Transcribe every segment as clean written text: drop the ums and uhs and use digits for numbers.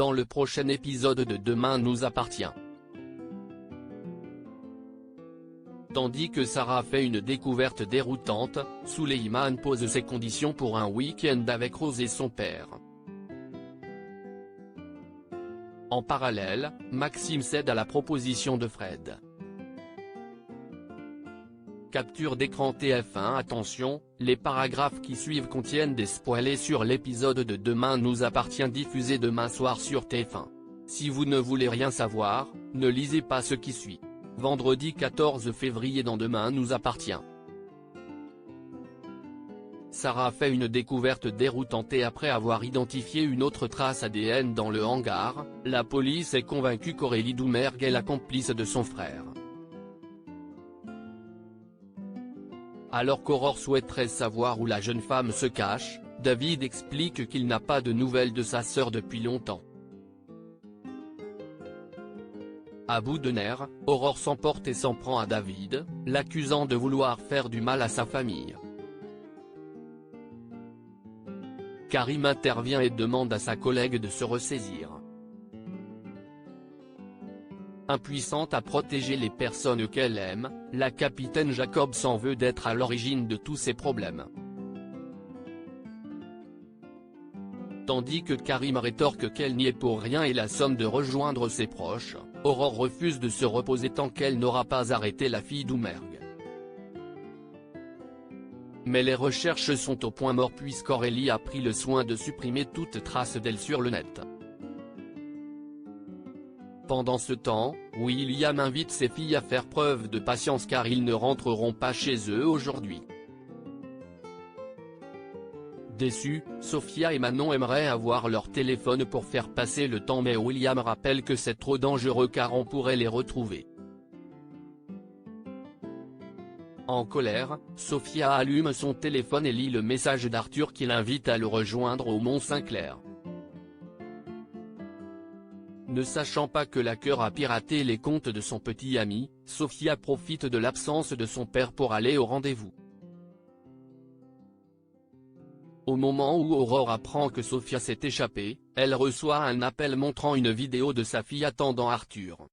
dans le prochain épisode de Demain nous appartient. Tandis que Sarah fait une découverte déroutante, Souleyman pose ses conditions pour un week-end avec Rose et son père. En parallèle, Maxime cède à la proposition de Fred. Capture d'écran TF1. Attention, les paragraphes qui suivent contiennent des spoilers sur l'épisode de Demain nous appartient diffusé demain soir sur TF1. Si vous ne voulez rien savoir, ne lisez pas ce qui suit. Vendredi 14 février dans Demain nous appartient. Sarah fait une découverte déroutante et après avoir identifié une autre trace ADN dans le hangar, la police est convaincue qu'Aurélie Doumergue est la complice de son frère. Alors qu'Aurore souhaiterait savoir où la jeune femme se cache, David explique qu'il n'a pas de nouvelles de sa sœur depuis longtemps. À bout de nerfs, Aurore s'emporte et s'en prend à David, l'accusant de vouloir faire du mal à sa famille. Karim intervient et demande à sa collègue de se ressaisir. Impuissante à protéger les personnes qu'elle aime, la capitaine Jacob s'en veut d'être à l'origine de tous ces problèmes. Tandis que Karim rétorque qu'elle n'y est pour rien et la somme de rejoindre ses proches, Aurore refuse de se reposer tant qu'elle n'aura pas arrêté la fille Doumergue. Mais les recherches sont au point mort puisqu'Aurélie a pris le soin de supprimer toute trace d'elle sur le net. Pendant ce temps, William invite ses filles à faire preuve de patience car ils ne rentreront pas chez eux aujourd'hui. Déçus, Sophia et Manon aimeraient avoir leur téléphone pour faire passer le temps mais William rappelle que c'est trop dangereux car on pourrait les retrouver. En colère, Sophia allume son téléphone et lit le message d'Arthur qui l'invite à le rejoindre au Mont-Saint-Clair. Ne sachant pas que l'hacker a piraté les comptes de son petit ami, Sophia profite de l'absence de son père pour aller au rendez-vous. Au moment où Aurore apprend que Sophia s'est échappée, elle reçoit un appel montrant une vidéo de sa fille attendant Arthur.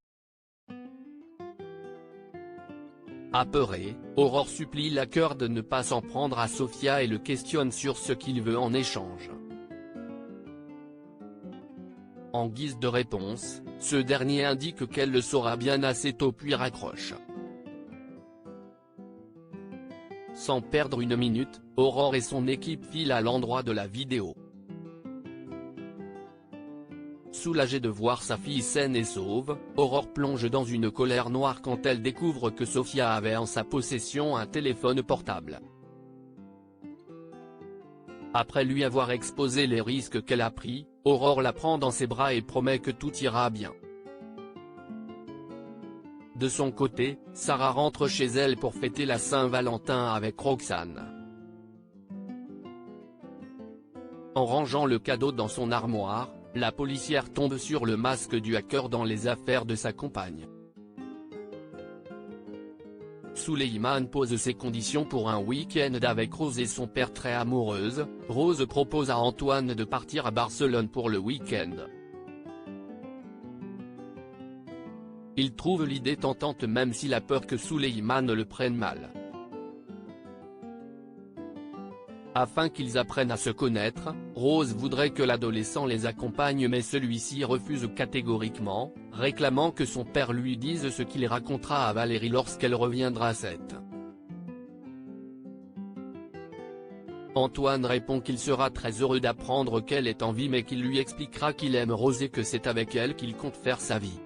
Apeurée, Aurore supplie l'hacker de ne pas s'en prendre à Sophia et le questionne sur ce qu'il veut en échange. En guise de réponse, ce dernier indique qu'elle le saura bien assez tôt puis raccroche. Sans perdre une minute, Aurore et son équipe filent à l'endroit de la vidéo. Soulagée de voir sa fille saine et sauve, Aurore plonge dans une colère noire quand elle découvre que Sophia avait en sa possession un téléphone portable. Après lui avoir exposé les risques qu'elle a pris, Aurore la prend dans ses bras et promet que tout ira bien. De son côté, Sarah rentre chez elle pour fêter la Saint-Valentin avec Roxane. En rangeant le cadeau dans son armoire, la policière tombe sur le masque du hacker dans les affaires de sa compagne. Souleyman pose ses conditions pour un week-end avec Rose et son père très amoureuse. Rose propose à Antoine de partir à Barcelone pour le week-end. Il trouve l'idée tentante même s'il a peur que Souleyman le prenne mal. Afin qu'ils apprennent à se connaître, Rose voudrait que l'adolescent les accompagne mais celui-ci refuse catégoriquement, réclamant que son père lui dise ce qu'il racontera à Valérie lorsqu'elle reviendra. Antoine répond qu'il sera très heureux d'apprendre qu'elle est en vie mais qu'il lui expliquera qu'il aime Rose et que c'est avec elle qu'il compte faire sa vie.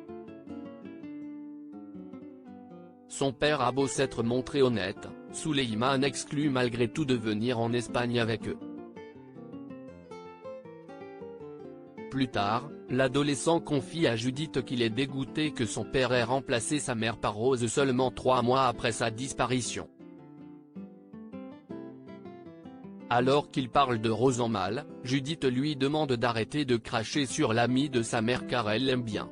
Son père a beau s'être montré honnête, Souleyman exclut malgré tout de venir en Espagne avec eux. Plus tard, l'adolescent confie à Judith qu'il est dégoûté que son père ait remplacé sa mère par Rose seulement 3 mois après sa disparition. Alors qu'il parle de Rose en mal, Judith lui demande d'arrêter de cracher sur l'amie de sa mère car elle l'aime bien.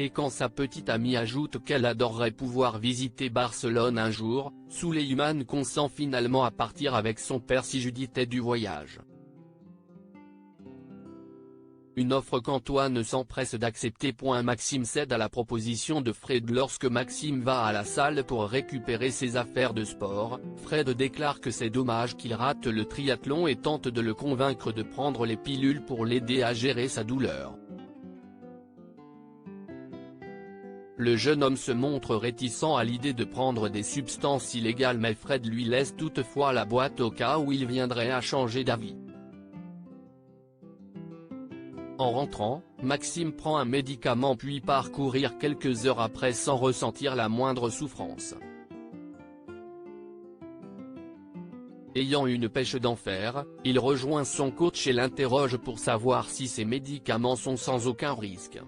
Et quand sa petite amie ajoute qu'elle adorerait pouvoir visiter Barcelone un jour, Souleyman consent finalement à partir avec son père si Judith est du voyage. Une offre qu'Antoine s'empresse d'accepter. Maxime cède à la proposition de Fred lorsque Maxime va à la salle pour récupérer ses affaires de sport. Fred déclare que c'est dommage qu'il rate le triathlon et tente de le convaincre de prendre les pilules pour l'aider à gérer sa douleur. Le jeune homme se montre réticent à l'idée de prendre des substances illégales, mais Fred lui laisse toutefois la boîte au cas où il viendrait à changer d'avis. En rentrant, Maxime prend un médicament puis part courir quelques heures après sans ressentir la moindre souffrance. Ayant une pêche d'enfer, il rejoint son coach et l'interroge pour savoir si ces médicaments sont sans aucun risque.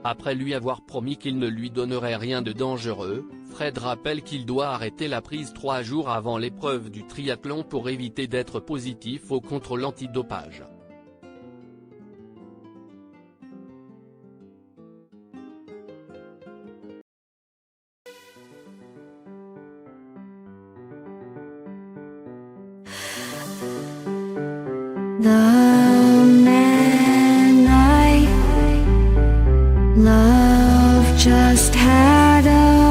Après lui avoir promis qu'il ne lui donnerait rien de dangereux, Fred rappelle qu'il doit arrêter la prise 3 jours avant l'épreuve du triathlon pour éviter d'être positif au contrôle antidopage. The man I love just had a